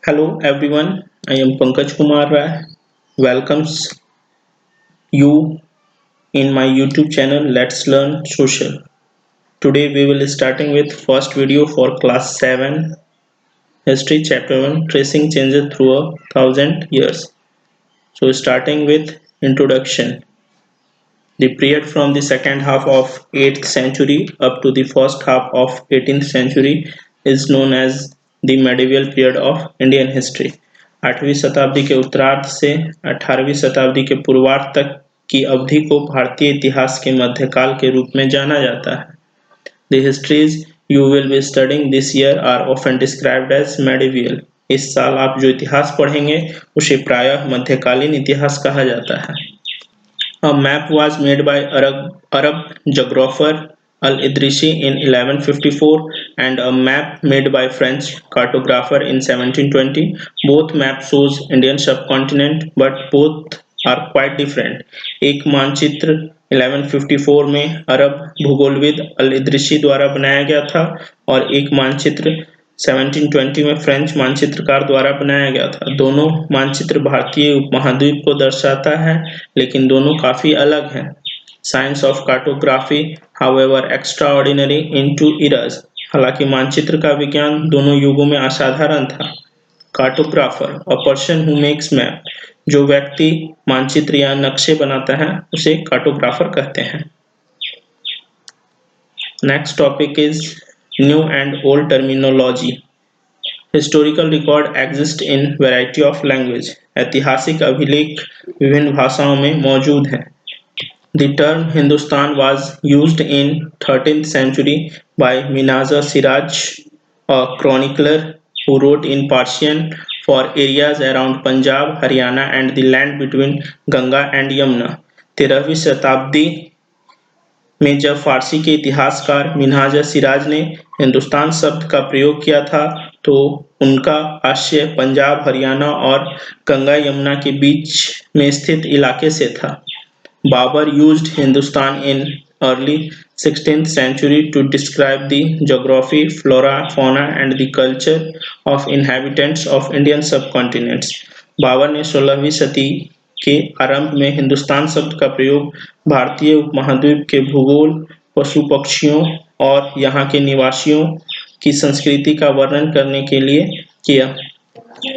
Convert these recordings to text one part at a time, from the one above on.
Hello everyone, I am Pankaj Kumar Rai. Welcomes you in my YouTube channel Let's Learn Social. Today we will starting with first video for class 7 history chapter 1 tracing changes through a thousand years. So starting with introduction. The period from the second half of 8th century up to the first half of 18th century is known as the medieval period of Indian history. 8वीं शताब्दी के उत्तरार्ध से 18वीं शताब्दी के पूर्वार्ध तक की अवधि को भारतीय इतिहास के मध्यकाल के रूप में जाना जाता है. The histories you will be studying this year are often described as medieval. इस साल आप जो इतिहास पढ़ेंगे उसे प्रायः मध्यकालीन इतिहास कहा जाता है. A map was made by Arab geographer Al-Idrisi in 1154 and a map made by French cartographer in 1720. Both maps shows Indian subcontinent but both are quite different. एक मानचित्र 1154 में अरब भूगोलविद अल-इद्रिसी द्वारा बनाया गया था और एक मानचित्र 1720 में फ्रेंच मानचित्रकार द्वारा बनाया गया था. दोनों मानचित्र भारतीय उपमहाद्वीप को दर्शाता है लेकिन दोनों काफी अलग हैं. Science of cartography however extraordinary in two eras. हालांकि मानचित्र का विज्ञान दोनों युगों में असाधारण था. Cartographer a person who makes map. जो व्यक्ति मानचित्र या नक्शे बनाता है उसे कार्टोग्राफर कहते हैं. Next topic is new and old terminology. Historical record exist in variety of language. ऐतिहासिक अभिलेख विभिन्न भाषाओं में मौजूद हैं. The term Hindustan was used in 13th century by Minaza Siraj, a chronicler who wrote in Persian for areas around Punjab, Haryana and the land between Ganga and Yamuna. 13वीं शताब्दी में जब फारसी के इतिहासकार मिन्हाज सिराज ने हिंदुस्तान शब्द का प्रयोग किया था तो उनका आशय पंजाब, हरियाणा और गंगा यमुना के बीच में स्थित इलाके से था. Babur used Hindustan in early 16th century to describe the geography, flora, fauna and the culture of inhabitants of Indian subcontinents. Babar ने 16वीं सदी के आरंभ में हिंदुस्तान शब्द का प्रयोग भारतीय उपमहाद्वीप के भूगोल, पशु पक्षियों और यहाँ के निवासियों की संस्कृति का वर्णन करने के लिए किया.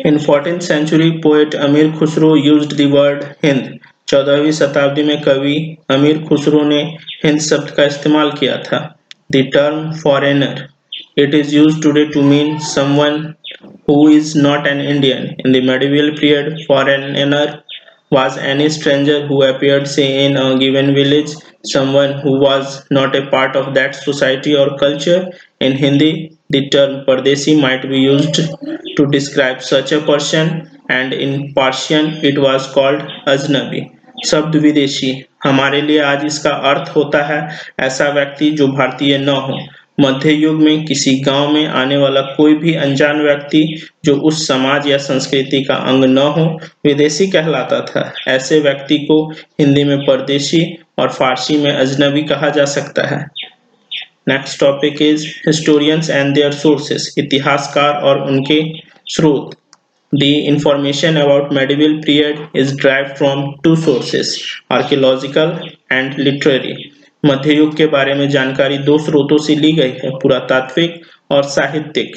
In 14th century, poet Amir Khusro used the word Hind. 14वीं शताब्दी में कवि अमीर खुसरो ने हिंद शब्द का इस्तेमाल किया था. The term foreigner. It is used today to mean someone who is not an Indian. In the medieval period, foreigner was any stranger who appeared, say, in a given village, someone who was not a part of that society or culture. In Hindi, the term Pardesi might be used to describe such a person, and in Persian, it was called Ajnabi. शब्द विदेशी. हमारे लिए आज इसका अर्थ होता है ऐसा व्यक्ति जो भारतीय न हो. मध्य युग में किसी गांव में आने वाला कोई भी अनजान व्यक्ति जो उस समाज या संस्कृति का अंग न हो विदेशी कहलाता था. ऐसे व्यक्ति को हिंदी में परदेशी और फारसी में अजनबी कहा जा सकता है. Next topic is historians and their sources. इतिहासकार और उनके स्रोत. The information about medieval period is derived from two sources, archaeological and literary. मध्य युग के बारे में जानकारी दो स्रोतों से ली गई है, पुरातात्विक और साहित्यिक.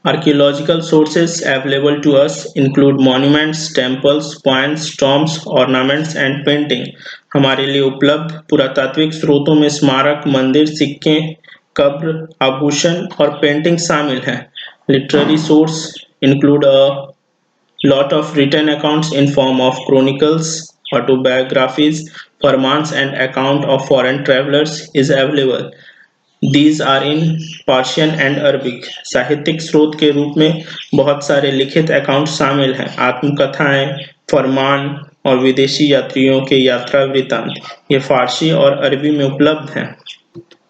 Archaeological sources available to us include monuments, temples, coins, tombs, ornaments and painting. हमारे लिए उपलब्ध पुरातात्विक स्रोतों में स्मारक, मंदिर, सिक्के, कब्र, आभूषण और पेंटिंग शामिल हैं. Literary source include a lot of written accounts in form of chronicles, autobiographies, farmans and account of foreign travelers is available. These are in Persian and Arabic. साहित्यिक स्रोत के रूप में बहुत सारे लिखित अकाउंट शामिल हैं. आत्मकथाएं, फरमान और विदेशी यात्रियों के यात्रा वृत्तांत ये फारसी और अरबी में उपलब्ध हैं.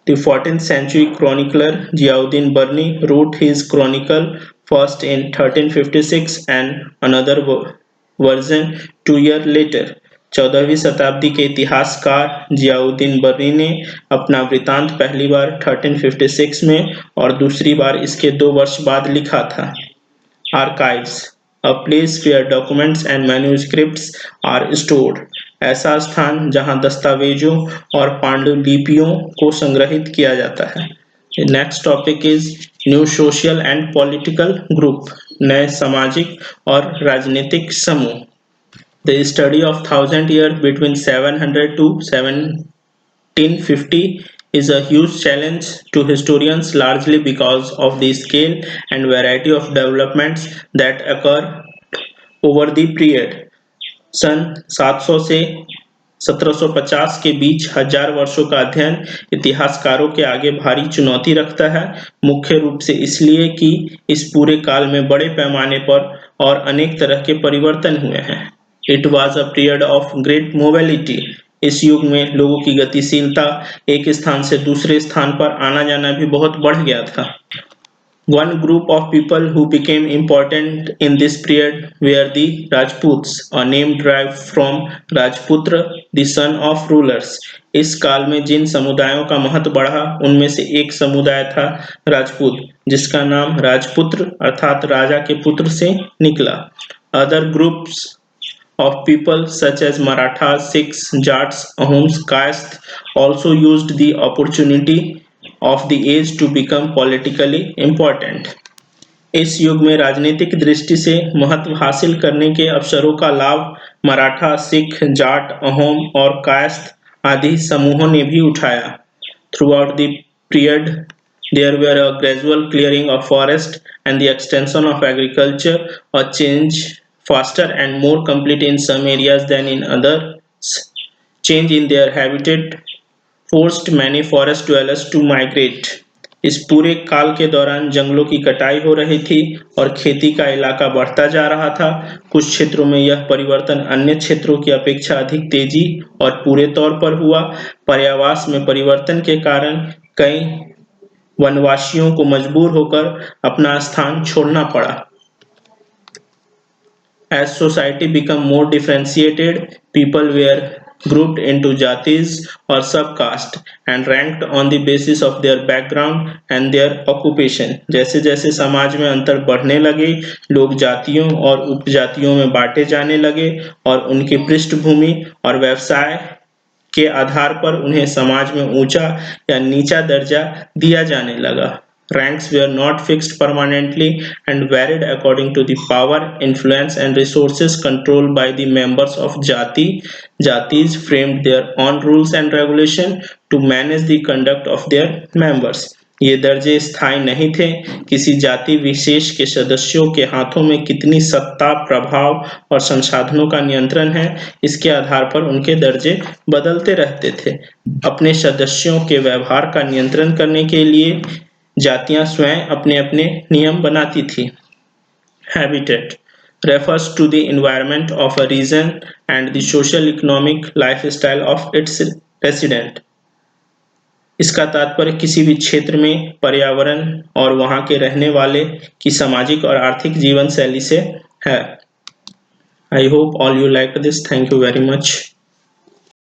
The 14th century chronicler Ziauddin Barni wrote his chronicle first in 1356 and another version 2 years later. 14वीं शताब्दी के इतिहासकार जियाउद्दीन बर्नी ने अपना वृत्तांत पहली बार 1356 में और दूसरी बार इसके 2 वर्ष बाद लिखा था. Archives, a place where documents and manuscripts are stored. ऐसा स्थान जहां दस्तावेजों और पांडुलिपियों को संग्रहित किया जाता है. Next topic is new social and political group, नए सामाजिक और राजनीतिक समूह. The study of thousand years between 700 to 1750 is a huge challenge to historians, largely because of the scale and variety of developments that occur over the period. सन 700 से 1750 के बीच हजार वर्षों का अध्ययन इतिहासकारों के आगे भारी चुनौती रखता है, मुख्य रूप से इसलिए कि इस पूरे काल में बड़े पैमाने पर और अनेक तरह के परिवर्तन हुए हैं. It was a period of great mobility. इस युग में लोगों की गतिशीलता, एक स्थान से दूसरे स्थान पर आना जाना भी बहुत बढ़ गया था. One group of people who became important in this period were the Rajputs, a name derived from Rajputra, the son of rulers. इस काल में जिन समुदायों का महत्व बढ़ा उनमें से एक समुदाय था राजपूत, जिसका नाम राजपुत्र अर्थात राजा के पुत्र से निकला. Other groups of people such as Marathas, Sikhs, Jats, Ahoms, Kayasth also used the opportunity of the age to become politically important. इस युग में राजनीतिक दृष्टि से महत्व हासिल करने के अवसरों का लाभ मराठा, सिख, जाट, अहोम और कायस्थ आदि समूहों ने भी उठाया. Throughout the period, there were a gradual clearing of forest and the extension of agriculture, a change faster and more complete in some areas than in others. Change in their habitat forced many forest dwellers to migrate. इस पूरे काल के दौरान जंगलों की कटाई हो रही थी और खेती का इलाका बढ़ता जा रहा था. कुछ क्षेत्रों में यह परिवर्तन अन्य क्षेत्रों की अपेक्षा अधिक तेजी और पूरे तौर पर हुआ. पर्यावास में परिवर्तन के कारण कई वनवासियों को मजबूर होकर अपना स्थान छोड़ना पड़ा. As society became more differentiated, people were grouped into jatis or subcaste and ranked on the basis of their background and their occupation. जैसे जैसे समाज में अंतर बढ़ने लगे, लोग जातियों और उपजातियों में बांटे जाने लगे और उनकी पृष्ठभूमि और व्यवसाय के आधार पर उन्हें समाज में ऊंचा या नीचा दर्जा दिया जाने लगा. Ranks were not fixed permanently and varied according to the power, influence, and resources controlled by the members of jati. Jatis framed their own rules and regulations to manage the conduct of their members. ये दर्जे स्थायी नहीं थे. किसी जाति विशेष के सदस्यों के हाथों में कितनी सत्ता, प्रभाव और संसाधनों का नियंत्रण है, इसके आधार पर उनके दर्जे बदलते रहते थे. अपने सदस्यों के व्यवहार का नियंत्रण करने के लिए जातियां स्वयं अपने अपने नियम बनाती थी. Habitat refers to the environment of a region and the social economic lifestyle of its resident. इसका तात्पर्य किसी भी क्षेत्र में पर्यावरण और वहां के रहने वाले की सामाजिक और आर्थिक जीवन शैली से है. I hope all you liked this. Thank you very much.